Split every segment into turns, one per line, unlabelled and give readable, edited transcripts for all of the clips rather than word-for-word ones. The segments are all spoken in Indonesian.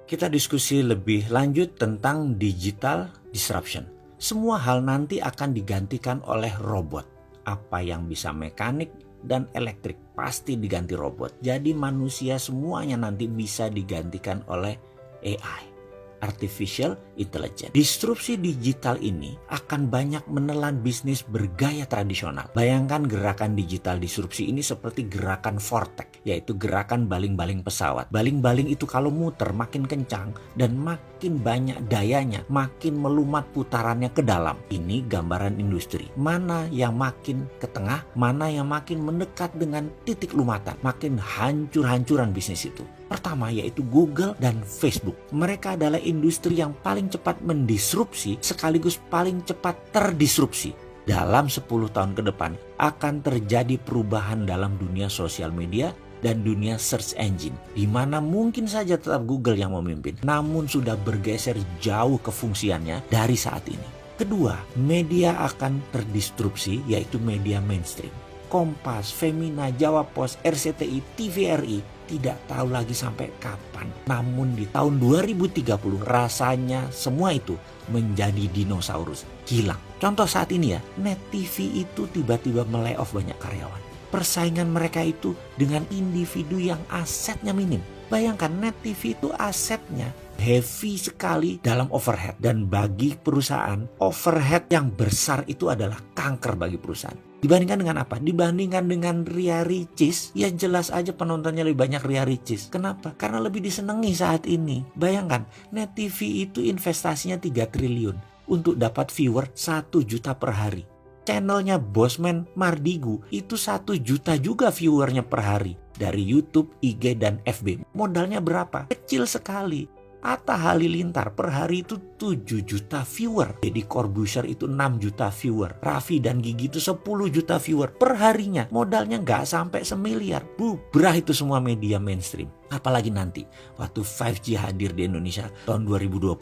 Kita diskusi lebih lanjut tentang digital disruption. Semua hal nanti akan digantikan oleh robot. Apa yang bisa mekanik dan elektrik pasti diganti robot. Jadi manusia semuanya nanti bisa digantikan oleh AI. Artificial Intelligence. Disrupsi digital ini akan banyak menelan bisnis bergaya tradisional. Bayangkan gerakan digital disrupsi ini seperti gerakan vortex, yaitu gerakan baling-baling pesawat. Baling-baling itu kalau muter makin kencang dan makin banyak dayanya, makin melumat putarannya ke dalam. Ini gambaran industri. Mana yang makin ke tengah, mana yang makin mendekat dengan titik lumatan, makin hancur-hancuran bisnis itu. Pertama yaitu Google dan Facebook. Mereka adalah industri yang paling cepat mendisrupsi sekaligus paling cepat terdisrupsi. Dalam 10 tahun ke depan akan terjadi perubahan dalam dunia sosial media dan dunia search engine, di mana mungkin saja tetap Google yang memimpin, namun sudah bergeser jauh kefungsiannya dari saat ini. Kedua, media akan terdisrupsi yaitu media mainstream. Kompas, Femina, Jawa Pos, RCTI, TVRI tidak tahu lagi sampai kapan. Namun di tahun 2030 rasanya semua itu menjadi dinosaurus, hilang. Contoh saat ini ya, Net TV itu tiba-tiba melay-off banyak karyawan. Persaingan mereka itu dengan individu yang asetnya minim. Bayangkan Net TV itu asetnya heavy sekali dalam overhead. Dan bagi perusahaan, overhead yang besar itu adalah kanker bagi perusahaan. Dibandingkan dengan apa? Dibandingkan dengan Ria Ricis, ya jelas aja penontonnya lebih banyak Ria Ricis. Kenapa? Karena lebih disenangi saat ini. Bayangkan, Net TV itu investasinya 3 triliun untuk dapat viewer 1 juta per hari. Channelnya Bosman Mardigu itu 1 juta juga viewernya per hari. Dari YouTube, IG, dan FB. Modalnya berapa? Kecil sekali. Atta Halilintar per hari itu 7 juta viewer. Deddy Corbuzier itu 6 juta viewer. Raffi dan Gigi itu 10 juta viewer per harinya. Modalnya nggak sampai semiliar. Bubrah itu semua media mainstream. Apalagi nanti waktu 5G hadir di Indonesia tahun 2020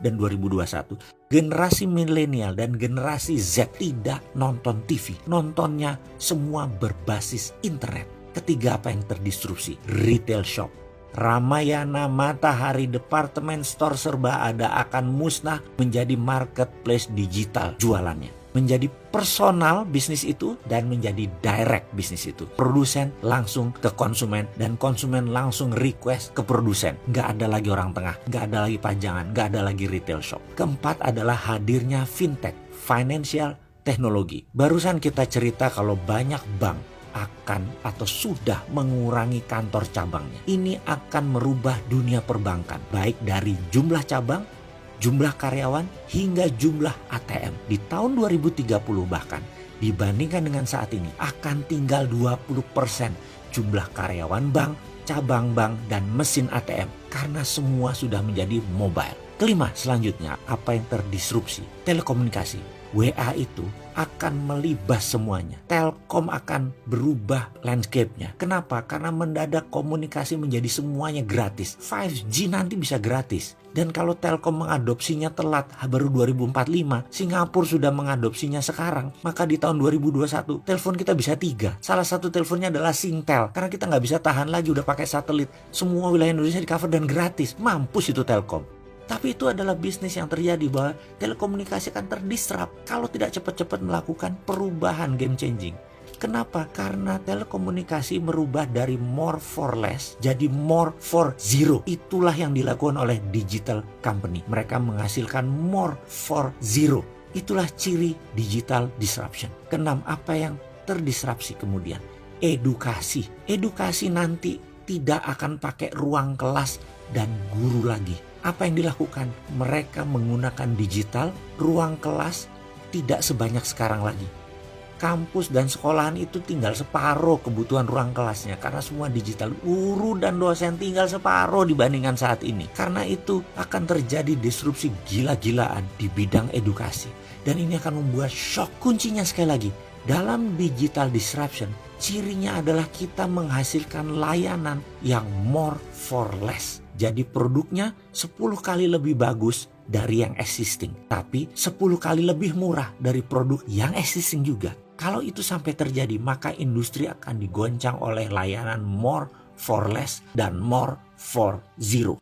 dan 2021. Generasi milenial dan generasi Z tidak nonton TV. Nontonnya semua berbasis internet. Ketiga, apa yang terdisrupsi? Retail shop. Ramayana, Matahari, departemen store serba ada akan musnah menjadi marketplace digital jualannya. Menjadi personal bisnis itu dan menjadi direct bisnis itu. Produsen langsung ke konsumen dan konsumen langsung request ke produsen. Nggak ada lagi orang tengah, nggak ada lagi pajangan, nggak ada lagi retail shop. Keempat adalah hadirnya fintech, financial technology. Barusan kita cerita kalau banyak bank akan atau sudah mengurangi kantor cabangnya. Ini akan merubah dunia perbankan, baik dari jumlah cabang, jumlah karyawan, hingga jumlah ATM. Di tahun 2030 bahkan, dibandingkan dengan saat ini, akan tinggal 20% jumlah karyawan bank, cabang bank, dan mesin ATM. Karena semua sudah menjadi mobile. Kelima, selanjutnya, apa yang terdisrupsi? Telekomunikasi. WA itu akan melibas semuanya. Telkom akan berubah landscape-nya. Kenapa? Karena mendadak komunikasi menjadi semuanya gratis. 5G nanti bisa gratis. Dan kalau Telkom mengadopsinya telat, baru 2045, Singapura sudah mengadopsinya sekarang, maka di tahun 2021 telepon kita bisa 3. Salah satu teleponnya adalah Singtel. Karena kita nggak bisa tahan lagi, udah pakai satelit. Semua wilayah Indonesia di cover dan gratis. Mampus itu Telkom. Tapi itu adalah bisnis yang terjadi bahwa telekomunikasi akan terdisrupt kalau tidak cepat-cepat melakukan perubahan game changing. Kenapa? Karena telekomunikasi merubah dari more for less jadi more for zero. Itulah yang dilakukan oleh digital company. Mereka menghasilkan more for zero. Itulah ciri digital disruption. Keenam, apa yang terdisrupsi kemudian? Edukasi. Edukasi nanti tidak akan pakai ruang kelas dan guru lagi. Apa yang dilakukan? Mereka menggunakan digital, ruang kelas tidak sebanyak sekarang lagi. Kampus dan sekolahan itu tinggal separuh kebutuhan ruang kelasnya karena semua digital. Guru dan dosen tinggal separuh dibandingkan saat ini. Karena itu akan terjadi disrupsi gila-gilaan di bidang edukasi. Dan ini akan membuat shock. Kuncinya sekali lagi, dalam digital disruption, cirinya adalah kita menghasilkan layanan yang more for less. Jadi produknya 10 kali lebih bagus dari yang existing. Tapi 10 kali lebih murah dari produk yang existing juga. Kalau itu sampai terjadi, maka industri akan digoncang oleh layanan more for less dan more for zero.